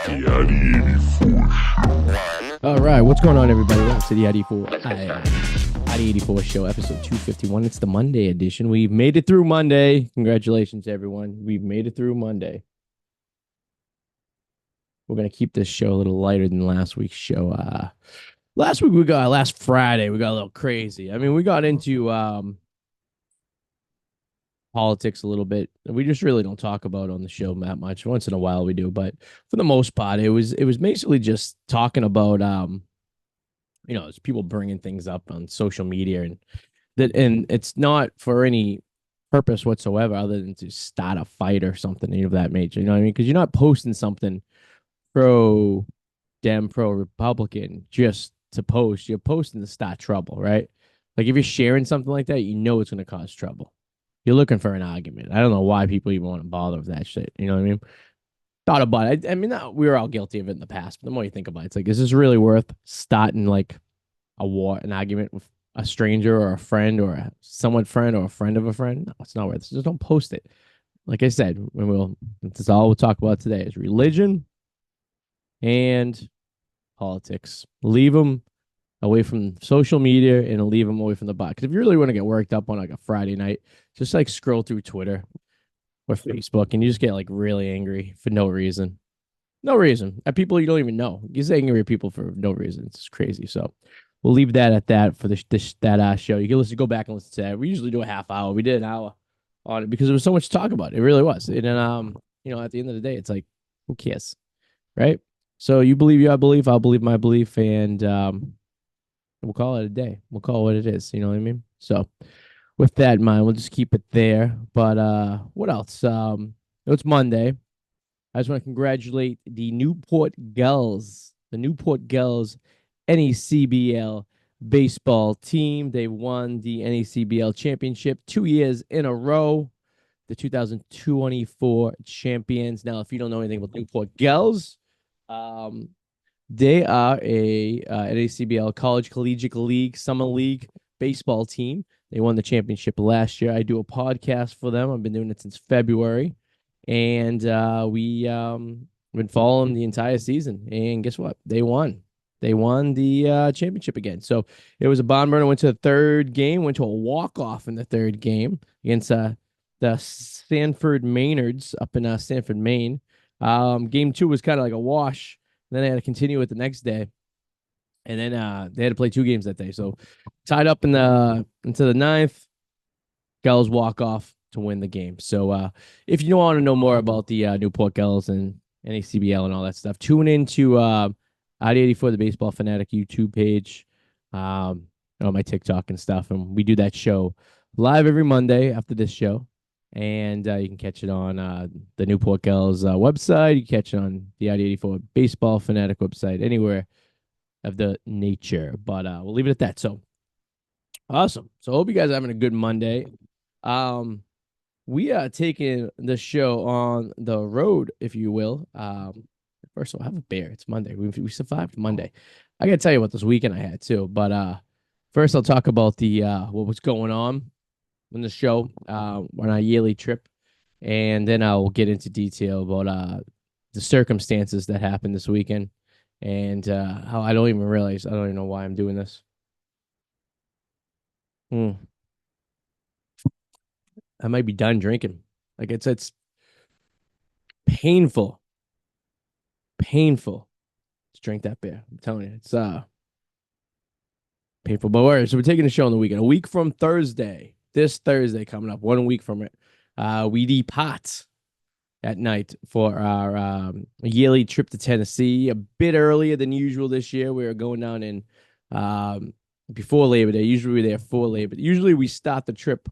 The Arty 84 Show. All right, what's going on, everybody? Welcome to the Arty 84 Show, episode 251. It's the Monday edition. We've made it through Monday. Congratulations, everyone. We've made it through Monday. We're going to keep this show a little lighter than last week's show. Last Friday, we got a little crazy. I mean, we got into politics a little bit. We just really don't talk about on the show that much. Once in a while we do, but for the most part, it was basically just talking about it's people bringing things up on social media and it's not for any purpose whatsoever other than to start a fight or something of that nature. You know what I mean? Because you're not posting something pro Dem, pro Republican just to post. You're posting to start trouble, right? Like if you're sharing something like that, you know it's going to cause trouble. You're looking for an argument. I don't know why people even want to bother with that shit. You know what I mean? Thought about it. I mean, we were all guilty of it in the past, but the more you think about it, it's like, is this really worth starting like an argument with a stranger or a friend or a somewhat friend or a friend of a friend? No, it's not worth it. Just don't post it. Like I said, that's all we'll talk about today is religion and politics. Leave them away from social media and leave them away from the bot. Because if you really want to get worked up on like a Friday night, just like scroll through Twitter or Facebook and you just get like really angry for no reason. No reason. At people you don't even know. You get angry at people for no reason. It's just crazy. So we'll leave that at that for that show. You can go back and listen to that. We usually do a half hour. We did an hour on it because there was so much to talk about. It really was. And then at the end of the day, it's like, who cares? Right? So you believe your belief, I'll believe my belief, and we'll call it a day. We'll call it what it is. You know what I mean? So with that in mind, we'll just keep it there. But what else? It's Monday. I just want to congratulate the Newport Gulls NACBL baseball team. They won the NACBL championship 2 years in a row. The 2024 champions. Now, if you don't know anything about Newport Gulls, they are a NACBL College Collegiate League Summer League baseball team. They won the championship last year. I do a podcast for them. I've been doing it since February, and we've been following the entire season. And guess what? They won. They won the championship again. So it was a barn burner. Went to the third game. Went to a walk-off in the third game against the Sanford Maynards up in Sanford, Maine. Game 2 was kind of like a wash. Then they had to continue it the next day, and then they had to play 2 games that day. So tied up into the ninth, Gulls walk off to win the game. So if you want to know more about the Newport Gulls and NACBL and all that stuff, tune into Arty84, the Baseball Fanatic YouTube page, on my TikTok and stuff, and we do that show live every Monday after this show. And you can catch it on the Newport Gulls website. You can catch it on the Arty84 Baseball Fanatic website, anywhere of the nature. But we'll leave it at that. So awesome. So I hope you guys are having a good Monday. We are taking the show on the road, if you will. First of all, have a beer. It's Monday. We survived Monday. I got to tell you what this weekend I had too. But first, I'll talk about the what was going on the show on our yearly trip, and then I'll get into detail about the circumstances that happened this weekend and how I don't even know why I'm doing this. I might be done drinking. Like it's painful to drink that beer. I'm telling you, it's painful. But so we're taking the show on the weekend. A week from Thursday. This Thursday coming up, 1 week from it, we depart at night for our yearly trip to Tennessee. A bit earlier than usual this year. We are going down in before Labor Day. Usually we're there for Labor Day. Usually we start the trip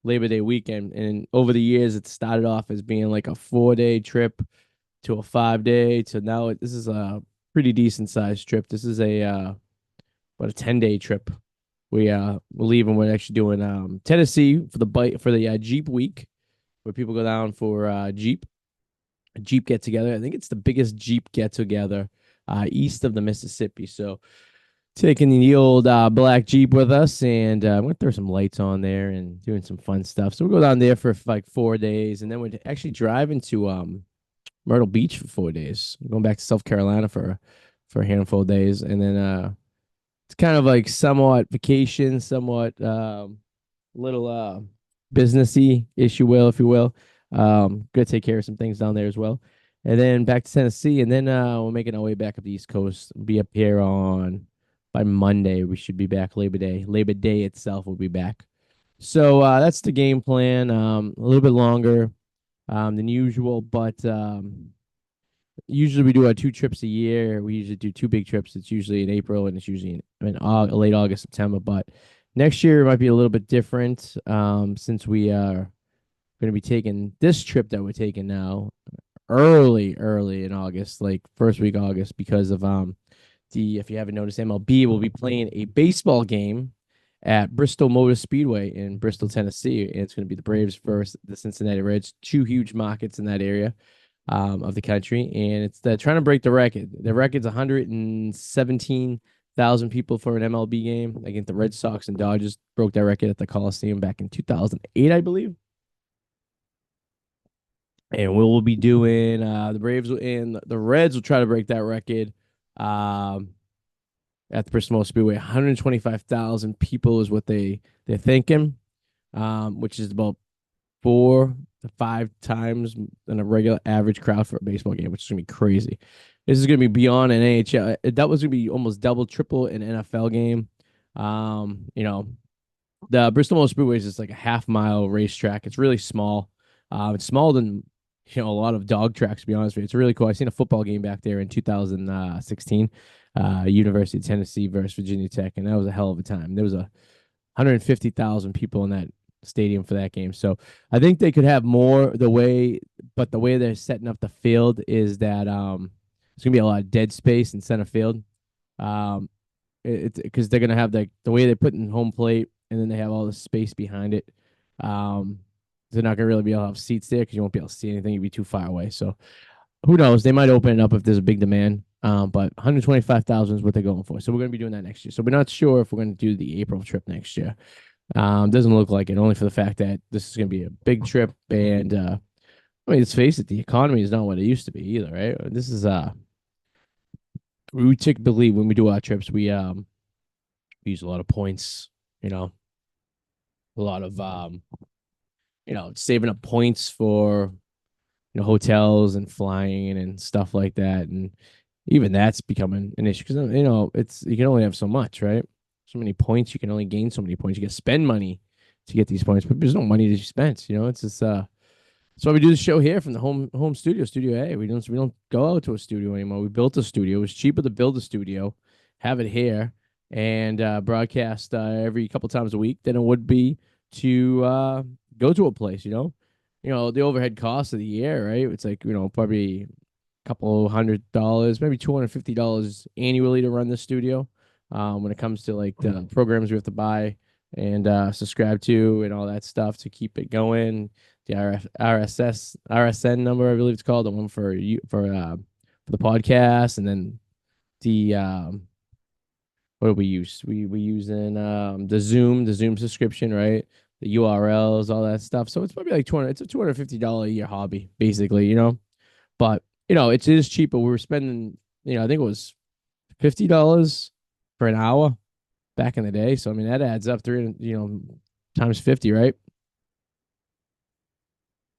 Labor Day weekend, and over the years it started off as being like a 4-day trip to a 5-day to now this is a pretty decent sized trip. This is about a 10-day trip. We're leaving. We're actually doing Tennessee for the Jeep week, where people go down for a Jeep get together. I think it's the biggest Jeep get together east of the Mississippi. So taking the old black Jeep with us, and I'm going to throw some lights on there and doing some fun stuff. So we'll go down there for like 4 days, and then we're actually driving to Myrtle Beach for 4 days. I'm going back to South Carolina for a handful of days, and then it's kind of like somewhat vacation, somewhat little businessy, if you will. Gonna take care of some things down there as well, and then back to Tennessee, and then we're making our way back up the East Coast. Be up here on by Monday. We should be back Labor Day. Labor Day itself will be back. So that's the game plan. A little bit longer than usual, but usually we do our 2 trips a year. We usually do two big trips. It's usually in April and it's usually in late August, September. But next year it might be a little bit different since we are going to be taking this trip that we're taking now early in August, like first week August, because of the if you haven't noticed, MLB will be playing a baseball game at Bristol Motor Speedway in Bristol, Tennessee. And it's going to be the Braves versus the Cincinnati Reds, two huge markets in that area of the country. And it's trying to break the record. The record's 117,000 people for an MLB game. Against the Red Sox and Dodgers broke that record at the Coliseum back in 2008, I believe. And we will be doing the Braves and the Reds will try to break that record at the Bristol Motor Speedway. 125,000 people is what they're thinking, which is about 4 to 5 times than a regular average crowd for a baseball game, which is gonna be crazy. This is gonna be beyond an NHL. That was gonna be almost double, triple an NFL game. You know, the Bristol Motor Speedway is just like a half-mile racetrack. It's really small. It's smaller than a lot of dog tracks, to be honest with you. It's really cool. I seen a football game back there in 2016, University of Tennessee versus Virginia Tech, and that was a hell of a time. There was 150,000 people in that stadium for that game. So I think they could have more but the way they're setting up the field is that it's gonna be a lot of dead space in center field. It's because they're gonna have the way they put in home plate, and then they have all the space behind it. They're not gonna really be able to have seats there because you won't be able to see anything. You'd be too far away. So who knows? They might open it up if there's a big demand. But 125,000 is what they're going for. So we're gonna be doing that next year. So we're not sure if we're gonna do the April trip next year. Doesn't look like it, only for the fact that this is gonna be a big trip. And I mean, let's face it, the economy is not what it used to be either, right? This is we typically when we do our trips, we use a lot of points, a lot of saving up points for hotels and flying and stuff like that, and even that's becoming an issue because it's you can only have so much, right? So many points, you can only gain so many points. You can spend money to get these points, but there's no money to be spent. It's just that's why we do the show here from the home studio A. We don't go out to a studio anymore. We built a studio. It was cheaper to build a studio, have it here, and broadcast every couple times a week than it would be to go to a place. The overhead cost of the air, right? It's like probably a couple $100, maybe $250 annually to run the studio. When it comes to like the programs we have to buy and subscribe to and all that stuff to keep it going. The RSN number, I believe it's called, the one for the podcast, and then the what do we use? We using the Zoom subscription, right? The URLs, all that stuff. So it's probably like it's a $250 a year hobby, basically, But it is cheaper. We were spending, I think it was $50 for an hour back in the day. So I mean that adds up 300, times 50, right?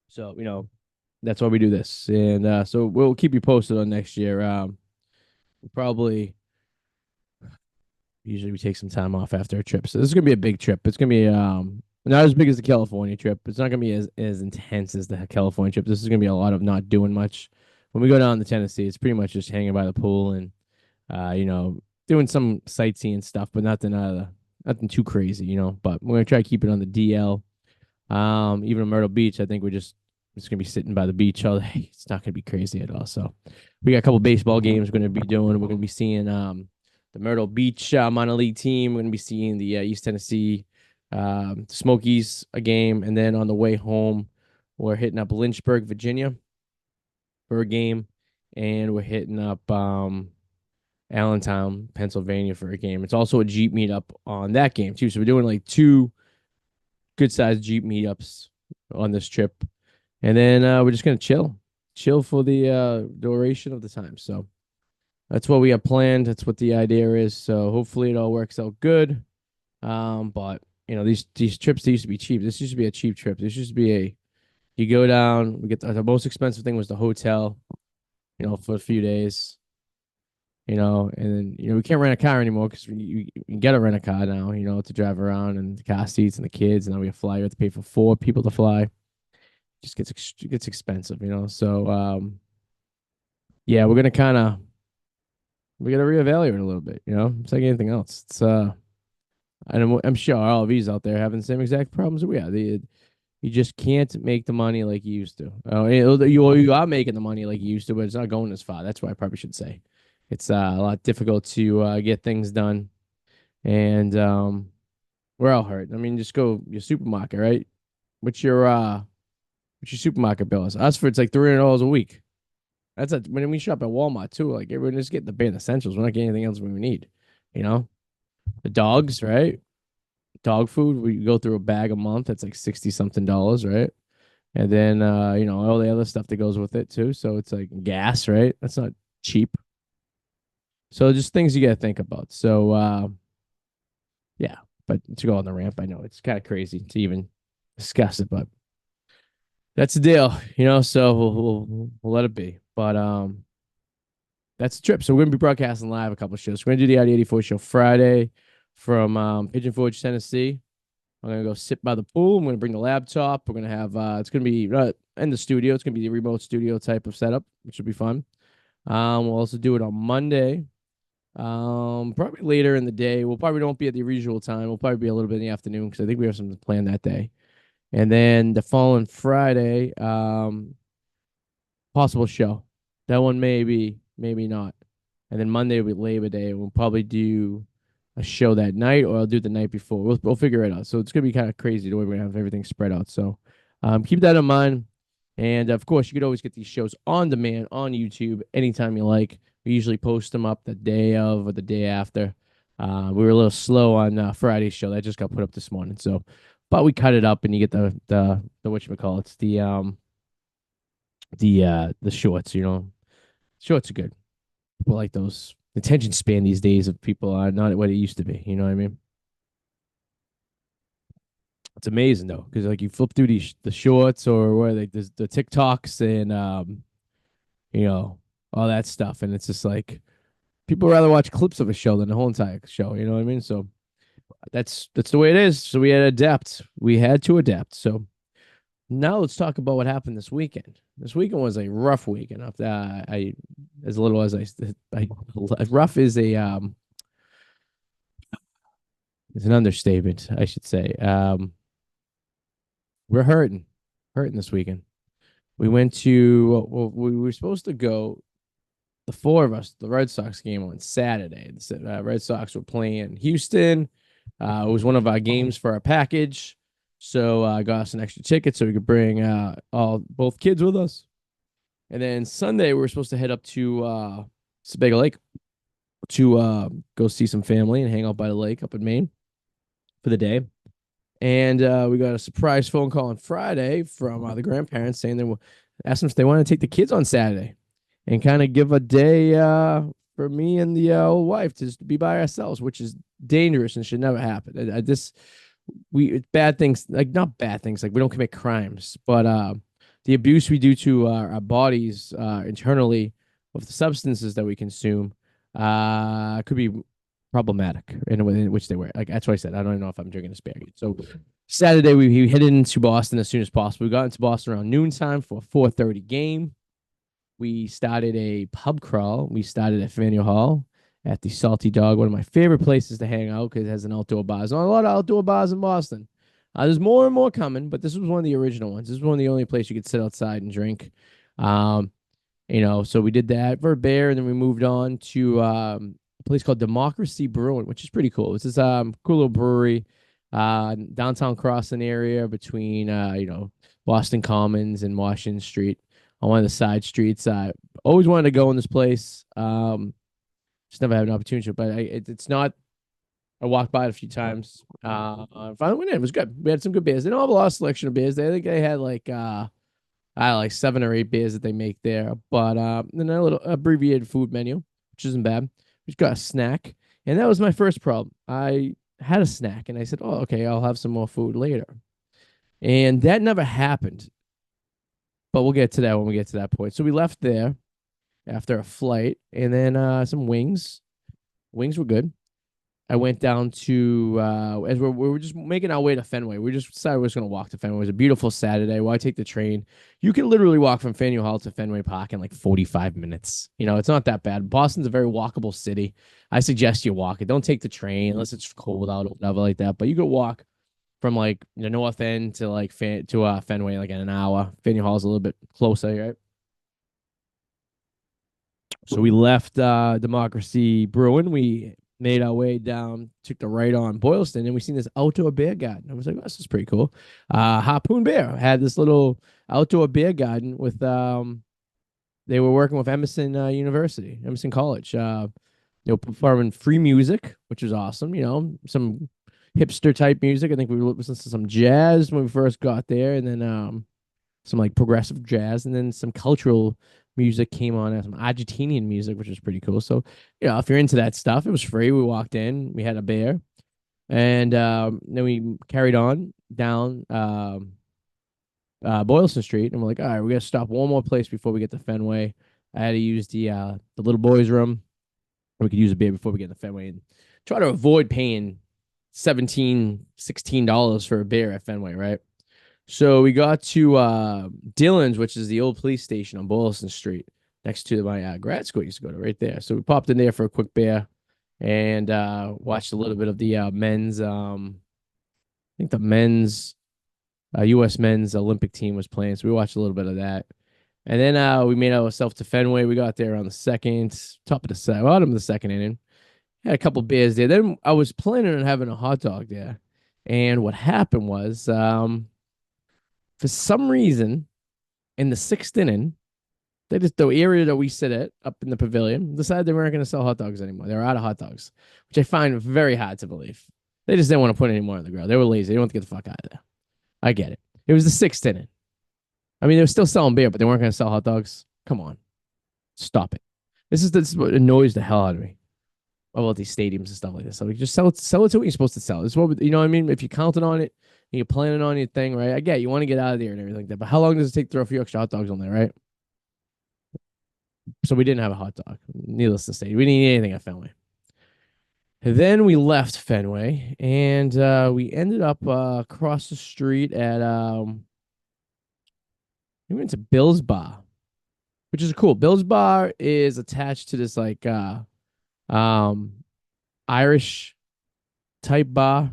So, that's why we do this. And so we'll keep you posted on next year. Probably usually we take some time off after a trip. So this is gonna be a big trip. It's gonna be not as big as the California trip. It's not gonna be as intense as the California trip. This is gonna be a lot of not doing much. When we go down to Tennessee, it's pretty much just hanging by the pool and doing some sightseeing stuff, but nothing too crazy, But we're gonna try to keep it on the DL. Even in Myrtle Beach, I think we're just gonna be sitting by the beach all day. It's not gonna be crazy at all. So we got a couple baseball games we're gonna be doing. We're gonna be seeing the Myrtle Beach minor league team. We're gonna be seeing the East Tennessee Smokies a game, and then on the way home, we're hitting up Lynchburg, Virginia, for a game, and we're hitting up Allentown, Pennsylvania for a game. It's also a Jeep meetup on that game too. So we're doing like two good sized Jeep meetups on this trip. And then we're just gonna chill chill for the duration of the time. So that's what we have planned. That's what the idea is. So hopefully it all works out good. But these trips, they used to be cheap. This used to be a cheap trip. This used to be a you go down. We get the most expensive thing was the hotel. For a few days. And then we can't rent a car anymore because you get to rent a car now. To drive around and the car seats and the kids, and then we fly. We have to pay for 4 people to fly. Just gets expensive. So yeah, we're gonna reevaluate a little bit. It's like anything else. It's and I'm sure all of these out there having the same exact problems that we have. You just can't make the money like you used to. You are making the money like you used to, but it's not going as far. That's what I probably should say. It's a lot difficult to get things done, and we're all hurt. I mean, just go your supermarket, right? What's your supermarket bill? Us for it's like $300 a week. When we shop at Walmart too. Like everyone just getting the bare essentials. We're not getting anything else we need. You know, the dogs, right? Dog food. We go through a bag a month. That's like 60 something dollars, right? And then all the other stuff that goes with it too. So it's like gas, right? That's not cheap. So just things you got to think about. So yeah, but to go on the ramp, I know it's kind of crazy to even discuss it, but that's the deal. So we'll let it be. But that's the trip. So we're gonna be broadcasting live a couple of shows. We're gonna do the Arty 84 show Friday from Pigeon Forge, Tennessee. I'm gonna go sit by the pool. I'm gonna bring the laptop. We're gonna have it's gonna be in the studio. It's gonna be the remote studio type of setup, which will be fun. We'll also do it on Monday. Probably later in the day. We'll probably don't be at the usual time. We'll probably be a little bit in the afternoon because I think we have something planned that day. And then the following Friday, possible show. That one maybe, maybe not. And then Monday will be Labor Day. We'll probably do a show that night, or I'll do it the night before. We'll figure it out. So it's gonna be kind of crazy the way we're gonna have everything spread out. So keep that in mind. And of course, you could always get these shows on demand on YouTube anytime you like. We usually post them up the day of or the day after. We were a little slow on Friday's show. That just got put up this morning. So, but we cut it up and you get the whatchamacallit. It's the shorts. Shorts are good. People like those. The attention span these days of people are not what it used to be. You know what I mean? It's amazing though, because like you flip through the shorts or what like the TikToks and all that stuff, and it's just like people rather watch clips of a show than the whole entire show. You know what I mean? So that's the way it is. So we had to adapt. We had to adapt. So now let's talk about what happened this weekend. This weekend was a rough weekend. I as little as I rough is an understatement, I should say. We're hurting this weekend. We went to well, we were supposed to go the four of us the Red Sox game on Saturday. The Red Sox were playing Houston. It was one of our games for our package, so I got us an extra ticket so we could bring both kids with us. And then Sunday we were supposed to head up to Sebago Lake to go see some family and hang out by the lake up in Maine for the day. And we got a surprise phone call on Friday from the grandparents saying they were asking if they want to take the kids on Saturday and kind of give a day for me and the old wife to just be by ourselves, which is dangerous and should never happen. Bad things, like not bad things, like we don't commit crimes, but the abuse we do to our bodies internally with the substances that we consume could be problematic in which they were. Like that's what I said. I don't even know if I'm drinking asparagus. So Saturday we headed into Boston as soon as possible. We got into Boston around noontime for a 4:30 game. We started a pub crawl. We started at Faneuil Hall at the Salty Dog, one of my favorite places to hang out because it has an outdoor bar. There's not a lot of outdoor bars in Boston. There's more and more coming, but this was one of the original ones. This was one of the only places you could sit outside and drink. So we did that for a bear, and then we moved on to a place called Democracy Brewing, which is pretty cool. It's this cool little brewery, downtown Crossing area between Boston Commons and Washington Street on one of the side streets. I always wanted to go in this place. Just never had an opportunity, but it's not. I walked by it a few times. Finally went in. It was good. We had some good beers. They don't have a lot of selection of beers. I think they had like I like 7 or 8 beers that they make there. But then a little abbreviated food menu, which isn't bad. We just got a snack, and that was my first problem. I had a snack, and I said, "Oh, okay, I'll have some more food later," and that never happened. But we'll get to that when we get to that point. So we left there after a flight, and then some wings. Wings were good. I went down to as we were just making our way to Fenway. We just decided we were just gonna walk to Fenway. It was a beautiful Saturday. Why take the train? You can literally walk from Faneuil Hall to Fenway Park in like 45 minutes. You know, it's not that bad. Boston's a very walkable city. I suggest you walk it. Don't take the train unless it's cold out or whatever like that. But you could walk from like the north end to like Fenway like in an hour. Faneuil Hall's a little bit closer, right? So we left Democracy Brewing. We made our way down, took the right on Boylston, and we seen this outdoor beer garden. I was like, oh, this is pretty cool. Harpoon Beer had this little outdoor beer garden with they were working with Emerson University, Emerson College. They were performing free music, which was awesome. You know, some hipster type music. I think we listened to some jazz when we first got there, and then some like progressive jazz, and then some cultural music came on, some Argentinian music, which was pretty cool. So, you know, if you're into that stuff, it was free. We walked in, we had a beer, and then we carried on down Boylston Street, and we're like, all right, we got to stop one more place before we get to Fenway. I had to use the little boys' room. We could use a beer before we get to Fenway and try to avoid paying 17 $16 for a beer at Fenway, right? So we got to Dillon's, which is the old police station on Boylston Street, next to my grad school. I used to go to right there. So we popped in there for a quick beer and watched a little bit of the men's. I think the men's U.S. men's Olympic team was playing, so we watched a little bit of that. And then we made ourselves to Fenway. We got there on the second, top of the bottom of the second inning. Had a couple beers there. Then I was planning on having a hot dog there, and what happened was for some reason, in the sixth inning, they just the area that we sit at up in the pavilion decided they weren't going to sell hot dogs anymore. They were out of hot dogs, which I find very hard to believe. They just didn't want to put any more on the ground. They were lazy. They didn't want to get the fuck out of there. I get it. It was the sixth inning. I mean, they were still selling beer, but they weren't going to sell hot dogs. Come on, stop it. This is what annoys the hell out of me about these stadiums and stuff like this. So like, just sell it to what you're supposed to sell. It's what you know what I mean. If you're counting on it, and you're planning on your thing, right? I get you want to get out of there and everything like that, but how long does it take to throw a few extra hot dogs on there, right? So we didn't have a hot dog. Needless to say, we didn't eat anything at Fenway. And then we left Fenway and we ended up across the street at we went to Bill's Bar, which is cool. Bill's Bar is attached to this like um Irish type bar.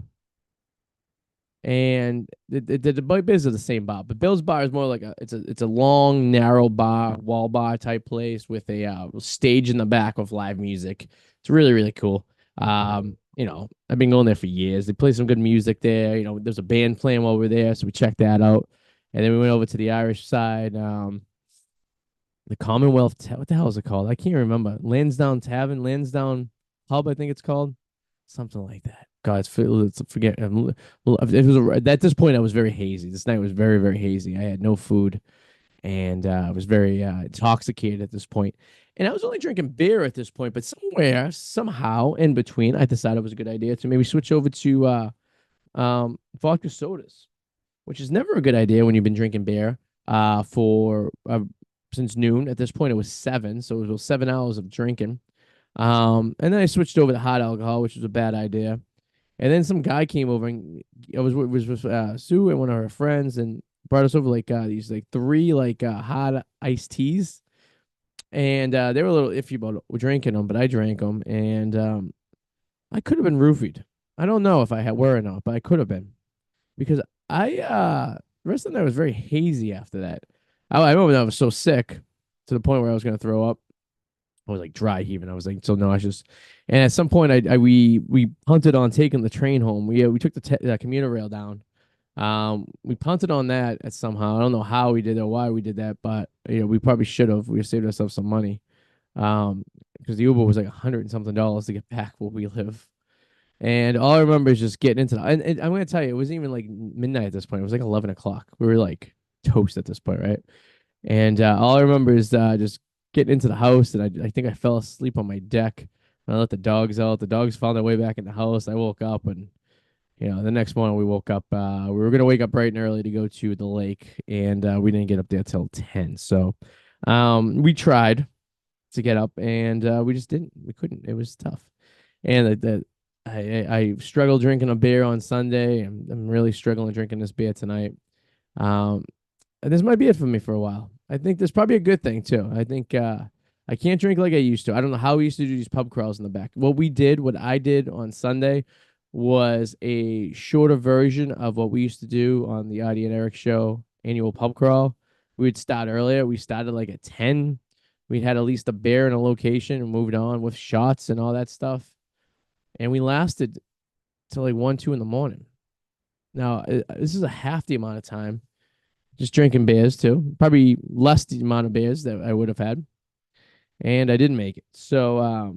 And the bars are the same bar, but Bill's Bar is more like it's a long, narrow bar, wall bar type place with a stage in the back with live music. It's really, really cool. You know, I've been going there for years. They play some good music there. You know, there's a band playing while we're there, so we checked that out. And then we went over to the Irish side, the Commonwealth. What the hell is it called? I can't remember. Lansdowne Tavern, Lansdowne Pub, I think it's called. Something like that. God, it's forget. Well, it was at this point I was very hazy. This night was very, very hazy. I had no food, and I was very intoxicated at this point. And I was only drinking beer at this point, but somewhere, somehow, in between, I decided it was a good idea to maybe switch over to vodka sodas, which is never a good idea when you've been drinking beer for since noon. At this point, it was 7, so it was 7 hours of drinking. And then I switched over to hot alcohol, which was a bad idea. And then some guy came over, and I was with Sue and one of her friends, and brought us over like these like 3 like hot iced teas, and they were a little iffy about drinking them, but I drank them, and I could have been roofied. I don't know if I were or not, but I could have been because I the rest of the night was very hazy after that. I remember I was so sick to the point where I was gonna throw up. I was like dry heaving. I was like so nauseous. And at some point, we punted on taking the train home. We took the commuter rail down. We punted on that at somehow. I don't know how we did it or why we did that, but you know we probably should have. We saved ourselves some money. Because the Uber was like $100 and something to get back where we live. And all I remember is just getting into and I'm gonna tell you, it wasn't even like midnight at this point. It was like 11 o'clock. We were like toast at this point, right? And all I remember is just getting into the house, and I think I fell asleep on my deck. And I let the dogs out. The dogs found their way back in the house. I woke up, and the next morning we woke up. We were gonna wake up bright and early to go to the lake, and we didn't get up there till 10. So, we tried to get up, and we just didn't. We couldn't. It was tough. And I struggled drinking a beer on Sunday. I'm really struggling drinking this beer tonight. Um, and this might be it for me for a while. I think this probably a good thing too. I think I can't drink like I used to. I don't know how we used to do these pub crawls in the back. What I did on Sunday was a shorter version of what we used to do on the Arty and Eric show annual pub crawl. We would start earlier. We started like at 10. We'd had at least a beer in a location and moved on with shots and all that stuff. And we lasted till like 1, 2 in the morning. Now, this is a half the amount of time just drinking beers too. Probably less the amount of beers that I would have had. And I didn't make it. So,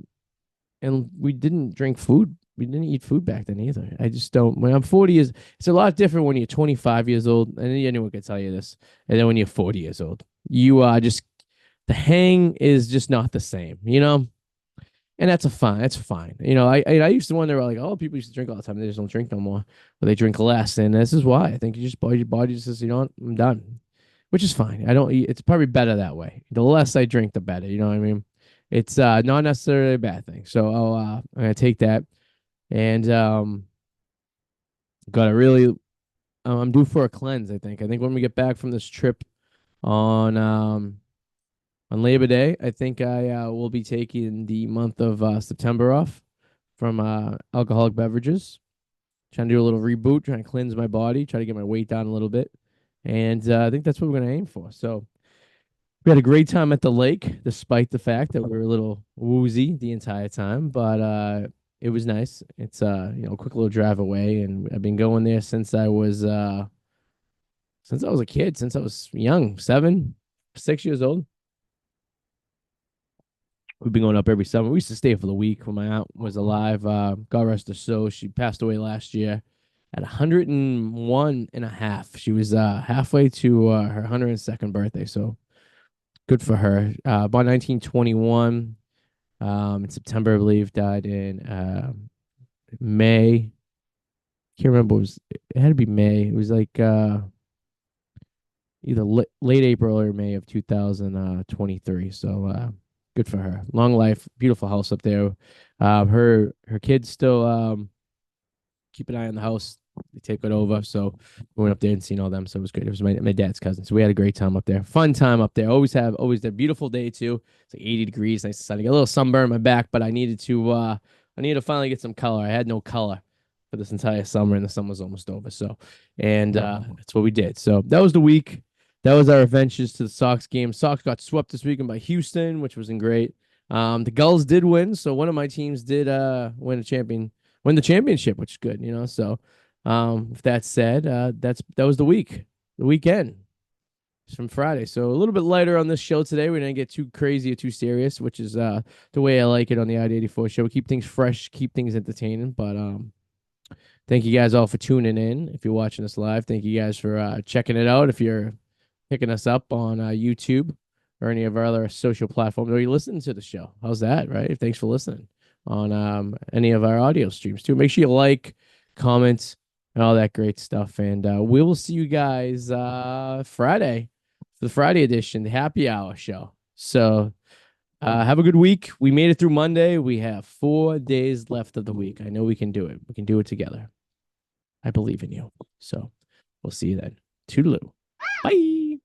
and we didn't drink food. We didn't eat food back then either. I just don't. When I'm 40 years, it's a lot different when you're 25 years old. And anyone can tell you this. And then when you're 40 years old, you just, the hang is just not the same, And that's fine. That's fine. I used to wonder like, oh, people used to drink all the time. They just don't drink no more, but they drink less. And this is why I think your body just says, I'm done, which is fine. I don't. It's probably better that way. The less I drink, the better. You know what I mean? It's not necessarily a bad thing. So I'm gonna take that, and gotta really. I'm due for a cleanse. I think when we get back from this trip on Labor Day, I think I will be taking the month of September off from alcoholic beverages. Trying to do a little reboot, trying to cleanse my body, try to get my weight down a little bit. And I think that's what we're going to aim for. So we had a great time at the lake, despite the fact that we were a little woozy the entire time. But it was nice. It's a quick little drive away, and I've been going there since I was a kid, since I was young, 7, 6 years old. We've been going up every summer. We used to stay for the week when my aunt was alive. God rest her soul. She passed away last year at 101 and a half. She was halfway to her 102nd birthday. So good for her. Born 1921. In September, I believe, died in May. Can't remember. It had to be May. It was like either late April or May of 2023. So good for her. Long life, beautiful house up there. Her kids still keep an eye on the house. They take it over. So we went up there and seen all them. So it was great. It was my dad's cousin. So we had a great time up there. Fun time up there. Always a beautiful day too. It's like 80 degrees, nice sun. I got a little sunburn in my back, but I needed to finally get some color. I had no color for this entire summer, and the summer was almost over. So, and that's what we did. So that was the week. That was our adventures to the Sox game. Sox got swept this weekend by Houston, which wasn't great. The Gulls did win, so one of my teams did win the championship, which is good, So, with that said, that was the weekend. It's from Friday, so a little bit lighter on this show today. We didn't get too crazy or too serious, which is the way I like it on the ID84 show. We keep things fresh, keep things entertaining, but thank you guys all for tuning in. If you're watching us live, thank you guys for checking it out. If you're picking us up on YouTube or any of our other social platforms, or you listen to the show, how's that, right? Thanks for listening on any of our audio streams too. Make sure you like, comment, and all that great stuff. And we will see you guys Friday for the Friday edition, the happy hour show. So have a good week. We made it through Monday. We have 4 days left of the week. I know we can do it. We can do it together. I believe in you. So we'll see you then. Toodaloo. Bye.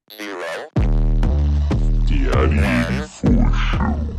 0. The Arty 84 Show.